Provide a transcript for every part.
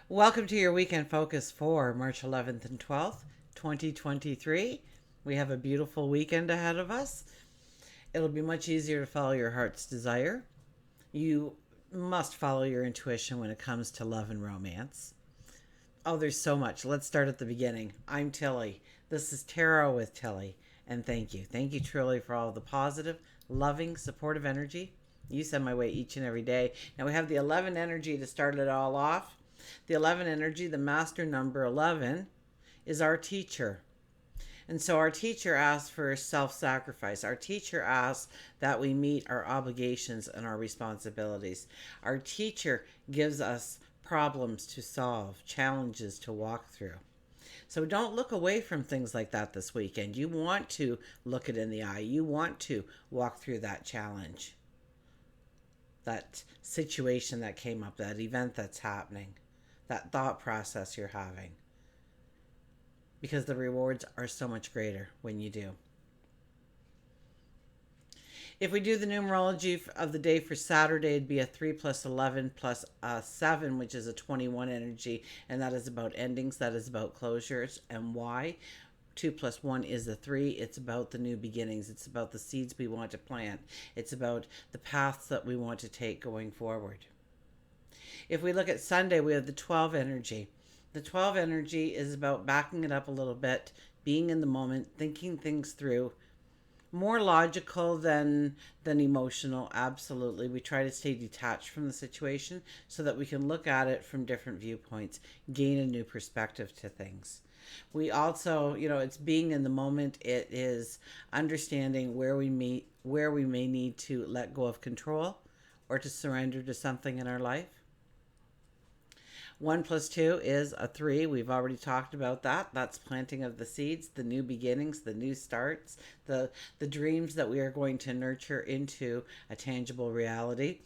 Welcome to your weekend focus for March 11th and 12th, 2023. We have a beautiful weekend ahead of us. It'll be much easier to follow your heart's desire. You must follow your intuition when it comes to love and romance. Oh, there's so much. Let's start at the beginning. I'm Tilly. This is Tarot with Tilly. And thank you. Thank you truly for all the positive, loving, supportive energy you send my way each and every day. Now we have the 11 energy to start it all off. The 11 energy, the master number 11, is our teacher. And so our teacher asks for self sacrifice. Our teacher asks that we meet our obligations and our responsibilities. Our teacher gives us problems to solve, challenges to walk through. So don't look away from things like that this weekend. You want to look it in the eye. You want to walk through that challenge, that situation that came up, that event that's happening, that thought process you're having. Because the rewards are so much greater when you do. If we do the numerology of the day for Saturday, it'd be a 3 plus 11 plus 7, which is a 21 energy. And that is about endings. That is about closures. And why? 2 plus 1 is a 3. It's about the new beginnings. It's about the seeds we want to plant. It's about the paths that we want to take going forward. If we look at Sunday, we have the 12 energy. The 12 energy is about backing it up a little bit, being in the moment, thinking things through. More logical than emotional, absolutely. We try to stay detached from the situation so that we can look at it from different viewpoints, gain a new perspective to things. We also, it's being in the moment. It is understanding where we may need to let go of control or to surrender to something in our life. 1 plus 2 is a 3. We've already talked about that. That's planting of the seeds, the new beginnings, the new starts, the dreams that we are going to nurture into a tangible reality.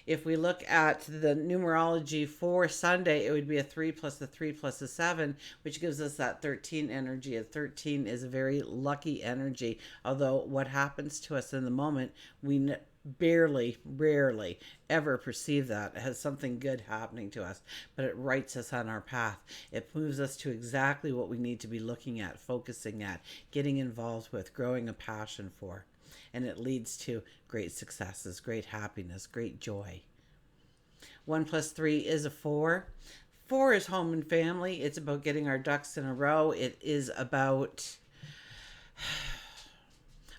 If we look at the numerology for Sunday, it would be a 3 plus a 3 plus a 7, which gives us that 13 energy. A 13 is a very lucky energy, although what happens to us in the moment, we rarely ever perceive that as something good happening to us, but it writes us on our path. It moves us to exactly what we need to be looking at, focusing at, getting involved with, growing a passion for. And it leads to great successes, great happiness, great joy. 1 plus 3 is a 4. 4 is home and family. It's about getting our ducks in a row. It is about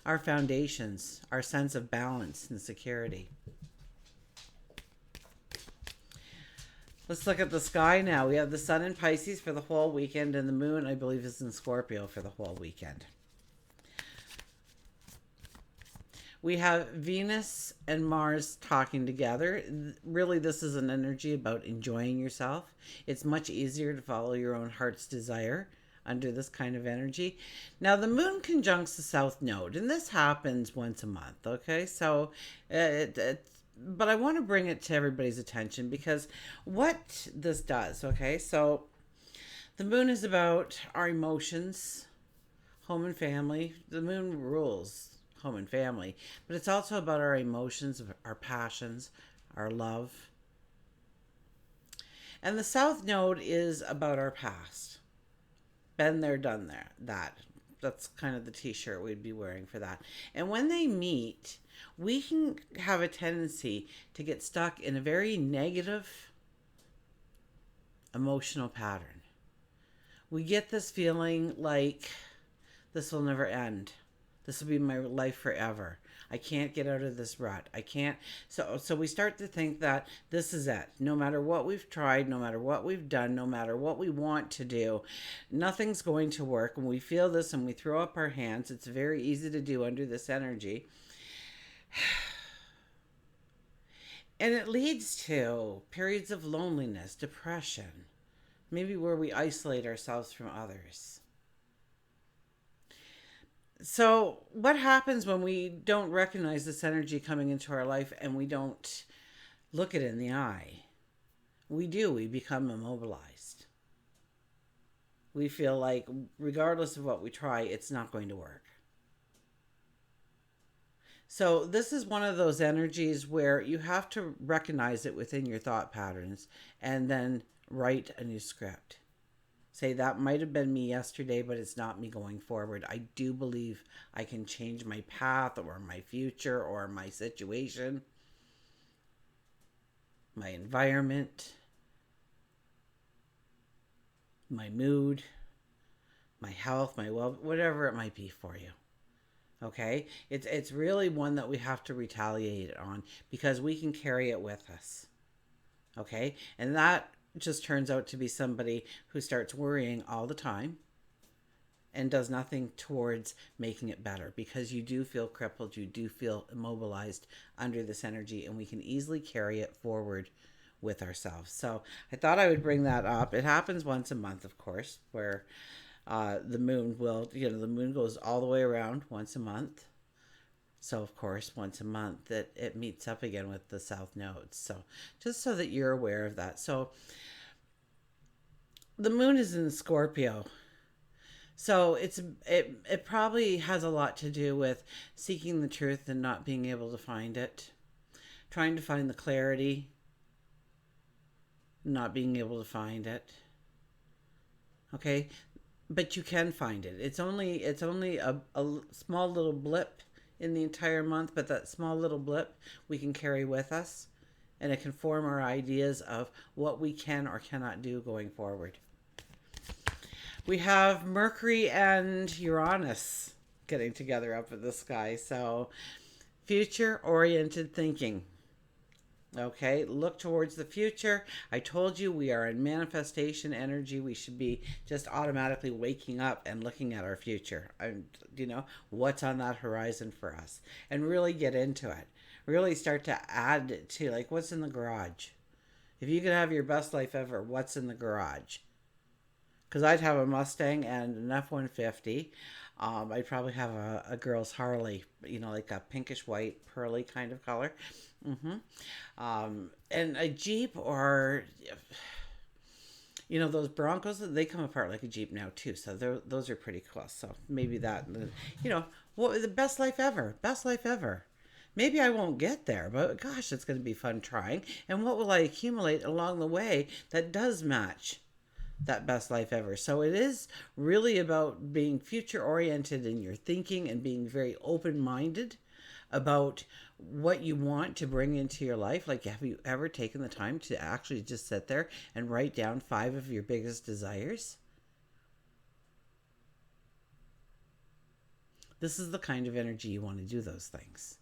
our foundations, our sense of balance and security. Let's look at the sky now. We have the sun in Pisces for the whole weekend, and the moon, I believe, is in Scorpio for the whole weekend. We have Venus and Mars talking together. Really, this is an energy about enjoying yourself. It's much easier to follow your own heart's desire under this kind of energy. Now, the moon conjuncts the south node, and this happens once a month, okay? So, but I want to bring it to everybody's attention because what this does, okay? So, the moon is about our emotions, home and family. The moon rules home and family, but it's also about our emotions, our passions, our love. And the south node is about our past. Been there, done there, that. That's kind of the t-shirt we'd be wearing for that. And when they meet, we can have a tendency to get stuck in a very negative emotional pattern. We get this feeling like this will never end. This will be my life forever. I can't get out of this rut. I can't. So we start to think that this is it. No matter what we've tried, no matter what we've done, no matter what we want to do, nothing's going to work. When we feel this and we throw up our hands, it's very easy to do under this energy. And it leads to periods of loneliness, depression, maybe where we isolate ourselves from others. So what happens when we don't recognize this energy coming into our life and we don't look it in the eye? We become immobilized. We feel like regardless of what we try, it's not going to work. So this is one of those energies where you have to recognize it within your thought patterns and then write a new script. Say that might have been me yesterday, but it's not me going forward. I do believe I can change my path or my future or my situation, my environment, my mood, my health, my well, whatever it might be for you. Okay? It's really one that we have to retaliate on because we can carry it with us. Okay? And that just turns out to be somebody who starts worrying all the time and does nothing towards making it better because you do feel crippled, you do feel immobilized under this energy, and we can easily carry it forward with ourselves. So I thought I would bring that up. It happens once a month, of course, where the moon will, the moon goes all the way around once a month. So, of course, once a month it meets up again with the south nodes. So, just so that you're aware of that. So, the moon is in Scorpio. So, it probably has a lot to do with seeking the truth and not being able to find it. Trying to find the clarity, not being able to find it. Okay? But you can find it. It's only a small little blip in the entire month, but that small little blip we can carry with us, and it can form our ideas of what we can or cannot do going forward. We have Mercury and Uranus getting together up in the sky, so future oriented thinking. Okay, look towards the future. I told you we are in manifestation energy. We should be just automatically waking up and looking at our future. What's on that horizon for us, and really get into it. Really start to add to, like, what's in the garage. If you could have your best life ever, what's in the garage? Because I'd have a Mustang and an F-150. I'd probably have a girl's Harley, like a pinkish white, pearly kind of color. And a Jeep, or those Broncos, they come apart like a Jeep now too. So those are pretty cool. So maybe that, what the best life ever, best life ever. Maybe I won't get there, but gosh, it's going to be fun trying. And what will I accumulate along the way that does match that best life ever? So it is really about being future oriented in your thinking and being very open minded about what you want to bring into your life. Like, have you ever taken the time to actually just sit there and write down 5 of your biggest desires? This is the kind of energy you want to do those things.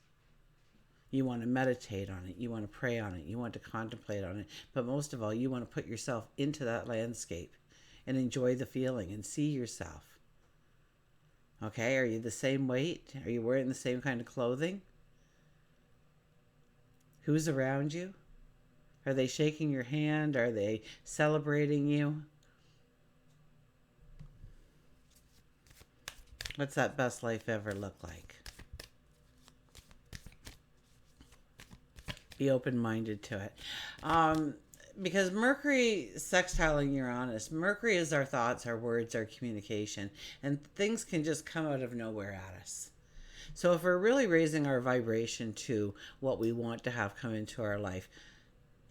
You want to meditate on it. You want to pray on it. You want to contemplate on it. But most of all, you want to put yourself into that landscape and enjoy the feeling and see yourself. Okay, are you the same weight? Are you wearing the same kind of clothing? Who's around you? Are they shaking your hand? Are they celebrating you? What's that best life ever look like? Be open-minded to it. Because Mercury sextiling Uranus, Mercury is our thoughts, our words, our communication, and things can just come out of nowhere at us. So if we're really raising our vibration to what we want to have come into our life,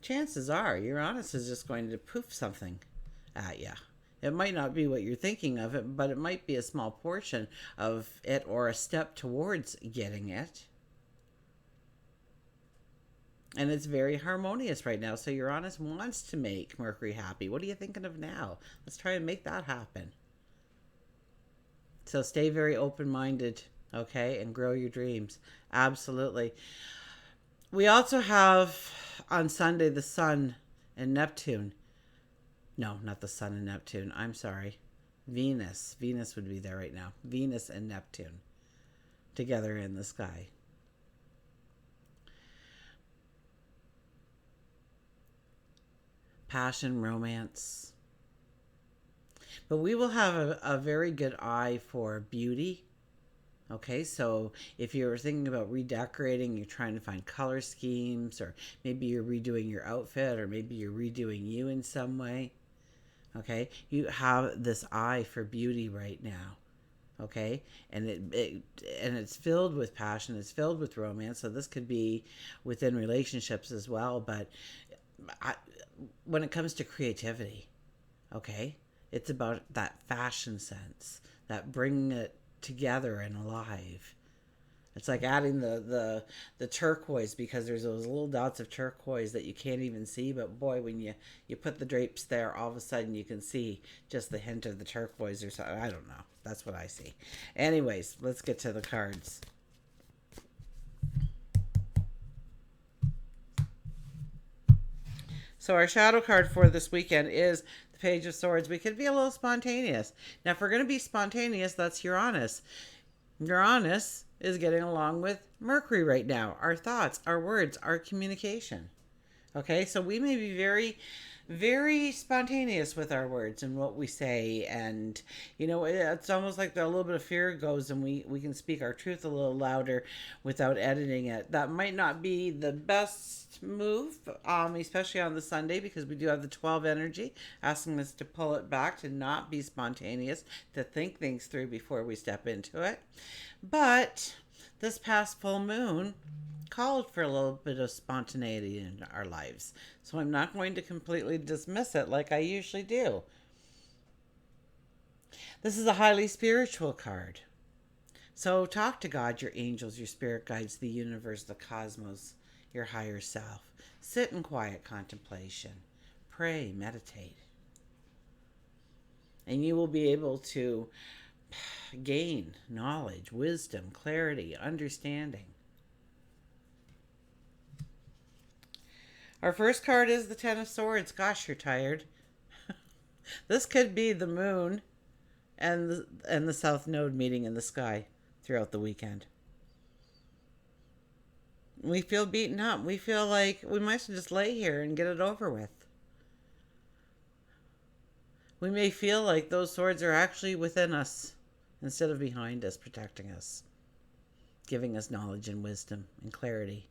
chances are Uranus is just going to poof something at you. It might not be what you're thinking of it, but it might be a small portion of it or a step towards getting it. And it's very harmonious right now. So Uranus wants to make Mercury happy. What are you thinking of now? Let's try and make that happen. So stay very open-minded, okay? And grow your dreams. Absolutely. We also have on Sunday the Sun and Neptune. No, not the Sun and Neptune. I'm sorry. Venus. Venus would be there right now. Venus and Neptune together in the sky. Passion, romance. But we will have a very good eye for beauty. Okay, so if you're thinking about redecorating, you're trying to find color schemes, or maybe you're redoing your outfit, or maybe you're redoing you in some way. Okay, you have this eye for beauty right now. okay? And it's filled with passion, it's filled with romance. So this could be within relationships as well, but I, when it comes to creativity, okay, it's about that fashion sense, that bringing it together and alive. It's like adding the turquoise, because there's those little dots of turquoise that you can't even see, but boy, when you put the drapes there, all of a sudden you can see just the hint of the turquoise or something. I don't know. That's what I see. Anyways, let's get to the cards. So our shadow card for this weekend is the Page of Swords. We could be a little spontaneous. Now, if we're going to be spontaneous, that's Uranus. Uranus is getting along with Mercury right now. Our thoughts, our words, our communication. Okay, so we may be very, very spontaneous with our words and what we say. And, you know, it's almost like a little bit of fear goes, and we can speak our truth a little louder without editing it. That might not be the best move, especially on the Sunday, because we do have the 12 energy asking us to pull it back, to not be spontaneous, to think things through before we step into it. But this past full moon called for a little bit of spontaneity in our lives. So I'm not going to completely dismiss it like I usually do. This is a highly spiritual card. So talk to God, your angels, your spirit guides, the universe, the cosmos, your higher self. Sit in quiet contemplation. Pray, meditate. And you will be able to gain knowledge, wisdom, clarity, understanding. Our first card is the Ten of Swords. Gosh, you're tired. This could be the moon and the South Node meeting in the sky throughout the weekend. We feel beaten up. We feel like we might just lay here and get it over with. We may feel like those swords are actually within us instead of behind us, protecting us, giving us knowledge and wisdom and clarity.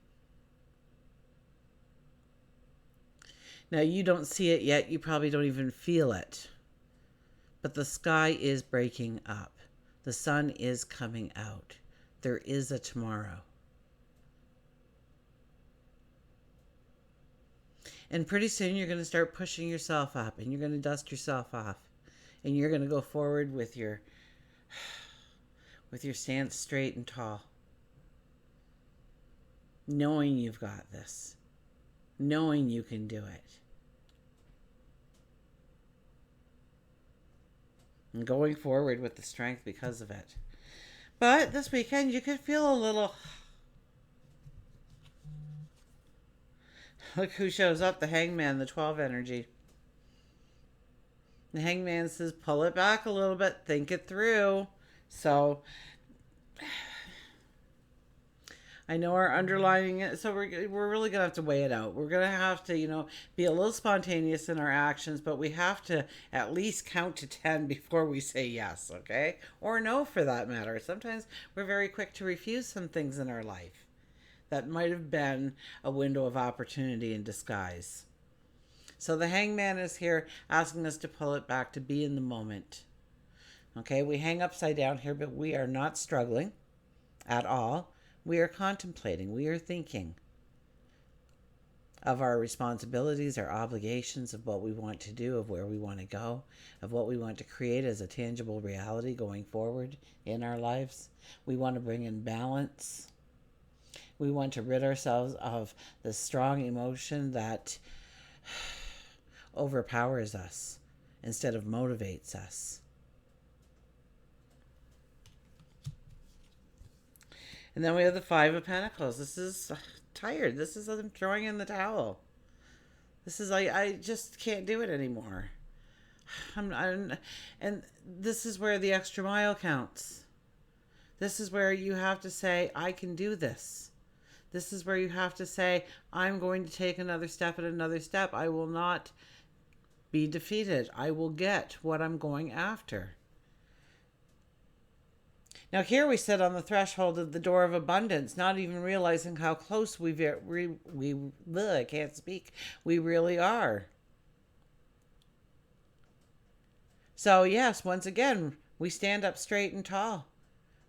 Now, you don't see it yet. You probably don't even feel it. But the sky is breaking up. The sun is coming out. There is a tomorrow. And pretty soon you're going to start pushing yourself up, and you're going to dust yourself off. And you're going to go forward with your stance straight and tall. Knowing you've got this. Knowing you can do it. And going forward with the strength because of it. But this weekend you could feel a little... Look who shows up, the Hangman, the 12 energy. The Hangman says, pull it back a little bit, think it through. So... I know our underlining it, so we're really going to have to weigh it out. We're going to have to, be a little spontaneous in our actions, but we have to at least count to 10 before we say yes, okay? Or no, for that matter. Sometimes we're very quick to refuse some things in our life. That might have been a window of opportunity in disguise. So the Hangman is here asking us to pull it back, to be in the moment. Okay, we hang upside down here, but we are not struggling at all. We are contemplating, we are thinking of our responsibilities, our obligations, of what we want to do, of where we want to go, of what we want to create as a tangible reality going forward in our lives. We want to bring in balance. We want to rid ourselves of the strong emotion that overpowers us instead of motivates us. And then we have the Five of Pentacles. This is tired. This is I'm throwing in the towel. This is I just can't do it anymore. And this is where the extra mile counts. This is where you have to say, I can do this. This is where you have to say, I'm going to take another step and another step. I will not be defeated. I will get what I'm going after. Now here we sit on the threshold of the door of abundance, not even realizing how close we I can't speak. We really are. So yes, once again, We stand up straight and tall.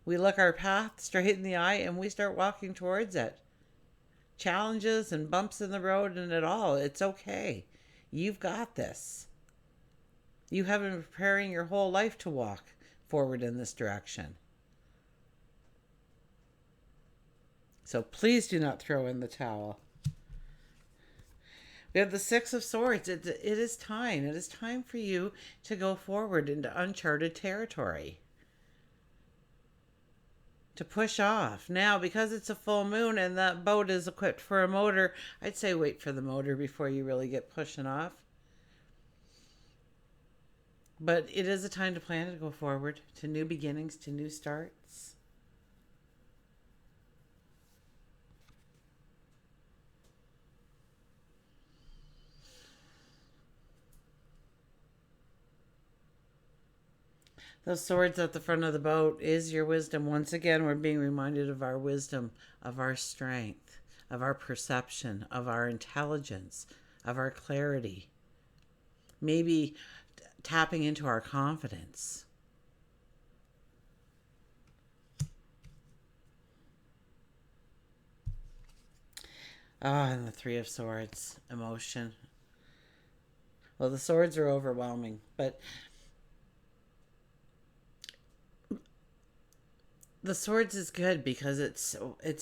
We look our path straight in the eye and we start walking towards it. Challenges and bumps in the road and it all, it's okay. You've got this. You have been preparing your whole life to walk forward in this direction. So please do not throw in the towel. We have the Six of Swords. It is time. It is time for you to go forward into uncharted territory. To push off. Now, because it's a full moon and that boat is equipped for a motor, I'd say wait for the motor before you really get pushing off. But it is a time to plan to go forward, to new beginnings, to new starts. Those swords at the front of the boat is your wisdom. Once again, we're being reminded of our wisdom, of our strength, of our perception, of our intelligence, of our clarity. Maybe tapping into our confidence. And the Three of Swords, emotion. Well, the swords are overwhelming, but the swords is good because it's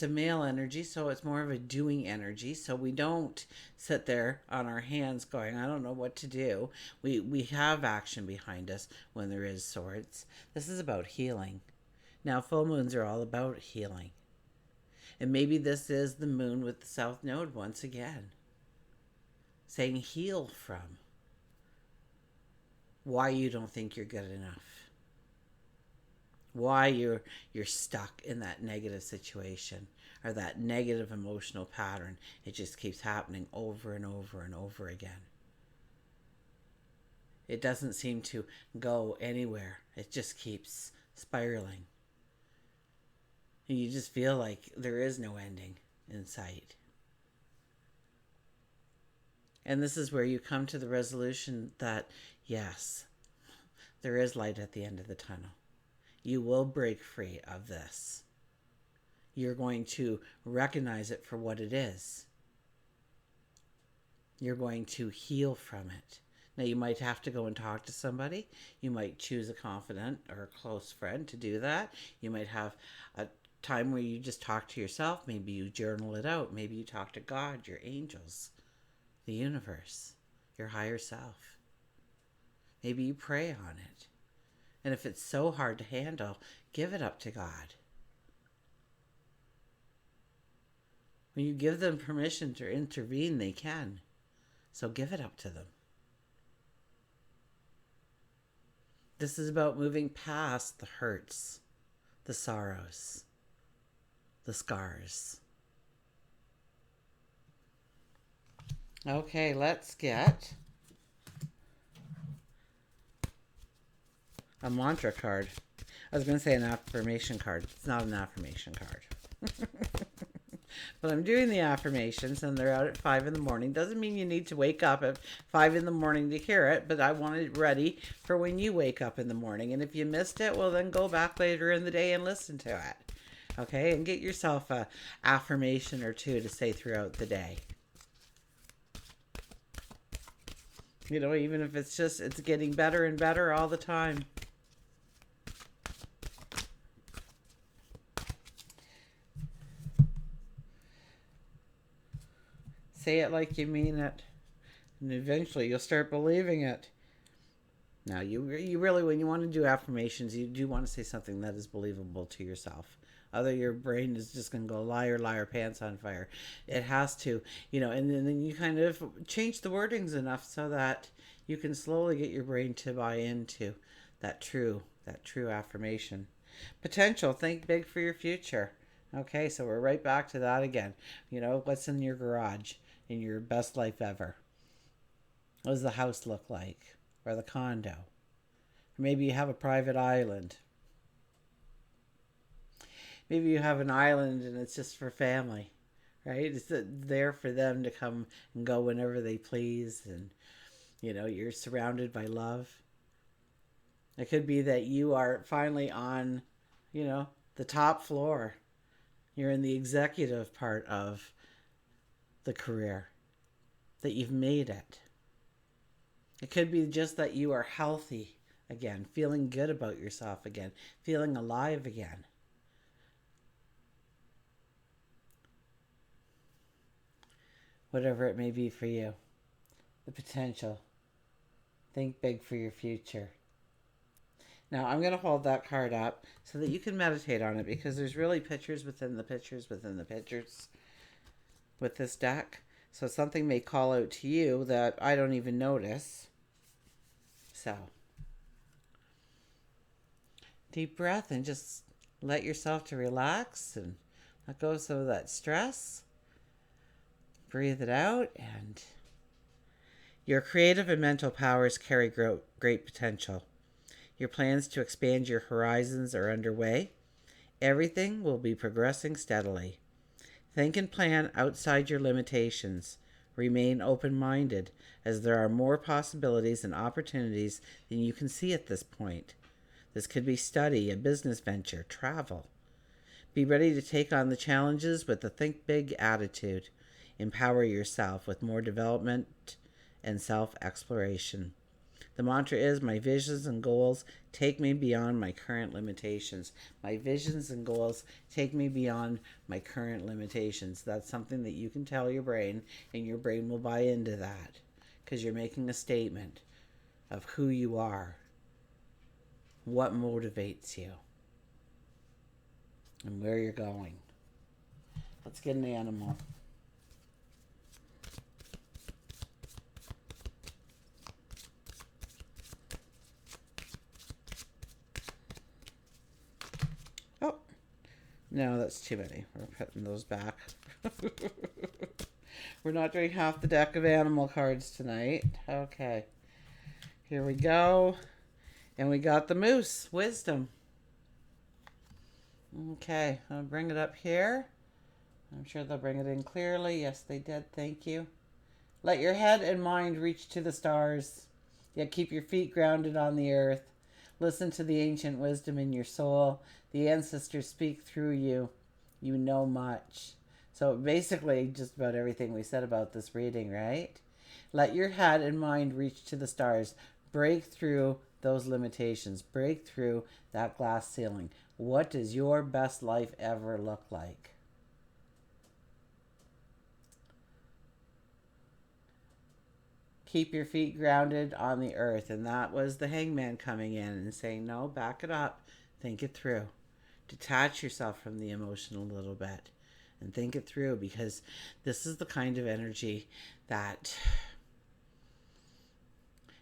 a male energy, so it's more of a doing energy. So we don't sit there on our hands going, I don't know what to do. We have action behind us when there is swords. This is about healing. Now, full moons are all about healing. And maybe this is the moon with the South Node once again. Saying heal from why you don't think you're good enough. Why you're stuck in that negative situation or that negative emotional pattern. It just keeps happening over and over and over again. It doesn't seem to go anywhere. It just keeps spiraling. And you just feel like there is no ending in sight. And this is where you come to the resolution that, yes, there is light at the end of the tunnel. You will break free of this. You're going to recognize it for what it is. You're going to heal from it. Now, you might have to go and talk to somebody. You might choose a confidant or a close friend to do that. You might have a time where you just talk to yourself. Maybe you journal it out. Maybe you talk to God, your angels, the universe, your higher self. Maybe you pray on it. And if it's so hard to handle, give it up to God. When you give them permission to intervene, they can. So give it up to them. This is about moving past the hurts, the sorrows, the scars. Okay, let's get a mantra card. I was going to say an affirmation card. It's not an affirmation card. But I'm doing the affirmations and they're out at 5 in the morning. Doesn't mean you need to wake up at 5 in the morning to hear it, but I want it ready for when you wake up in the morning. And if you missed it, well, then go back later in the day and listen to it. Okay? And get yourself a affirmation or two to say throughout the day. You know, even if it's just, it's getting better and better all the time. Say it like you mean it. And eventually you'll start believing it. Now, you really, when you want to do affirmations, you do want to say something that is believable to yourself. Other your brain is just going to go liar, liar, pants on fire. It has to, you know, and then you kind of change the wordings enough so that you can slowly get your brain to buy into that true affirmation. Potential, think big for your future. Okay, so we're right back to that again. You know, what's in your garage in your best life ever? What does the house look like? Or the condo? Or maybe you have a private island. Maybe you have an island and it's just for family, right? It's there for them to come and go whenever they please. And, you know, you're surrounded by love. It could be that you are finally on, the top floor. You're in the executive part of the career, that you've made it. It could be just that you are healthy again, feeling good about yourself again, feeling alive again. Whatever it may be for you, the potential. Think big for your future. Now, I'm going to hold that card up so that you can meditate on it, because there's really pictures within the pictures within the pictures with this deck. So something may call out to you that I don't even notice. So, deep breath and just let yourself to relax and let go of some of that stress. Breathe it out, and your creative and mental powers carry great potential. Your plans to expand your horizons are underway. Everything will be progressing steadily. Think and plan outside your limitations. Remain open-minded, as there are more possibilities and opportunities than you can see at this point. This could be study, a business venture, travel. Be ready to take on the challenges with a think big attitude. Empower yourself with more development and self-exploration. The mantra is, my visions and goals take me beyond my current limitations. My visions and goals take me beyond my current limitations. That's something that you can tell your brain, and your brain will buy into that, because you're making a statement of who you are, what motivates you, and where you're going. Let's get an animal. Oh, no, that's too many. We're putting those back. We're not doing half the deck of animal cards tonight. Okay. Here we go. And we got the moose, wisdom. Okay, I'll bring it up here. I'm sure they'll bring it in clearly. Yes, they did. Thank you. Let your head and mind reach to the stars, yet keep your feet grounded on the earth. Listen to the ancient wisdom in your soul. The ancestors speak through you. You know much. So basically, just about everything we said about this reading, right? Let your head and mind reach to the stars. Break through those limitations. Break through that glass ceiling. What does your best life ever look like? Keep your feet grounded on the earth. And that was the Hangman coming in and saying, no, back it up. Think it through. Detach yourself from the emotion a little bit and think it through, because this is the kind of energy that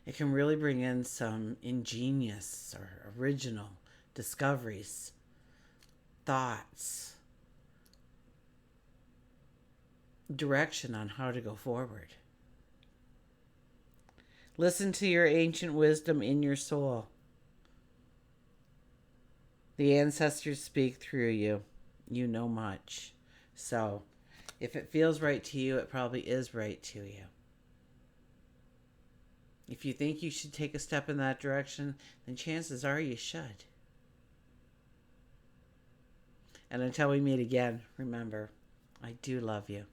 it can really bring in some ingenious or original discoveries, thoughts, direction on how to go forward. Listen to your ancient wisdom in your soul. The ancestors speak through you. You know much. So, if it feels right to you, it probably is right to you. If you think you should take a step in that direction, then chances are you should. And until we meet again, remember, I do love you.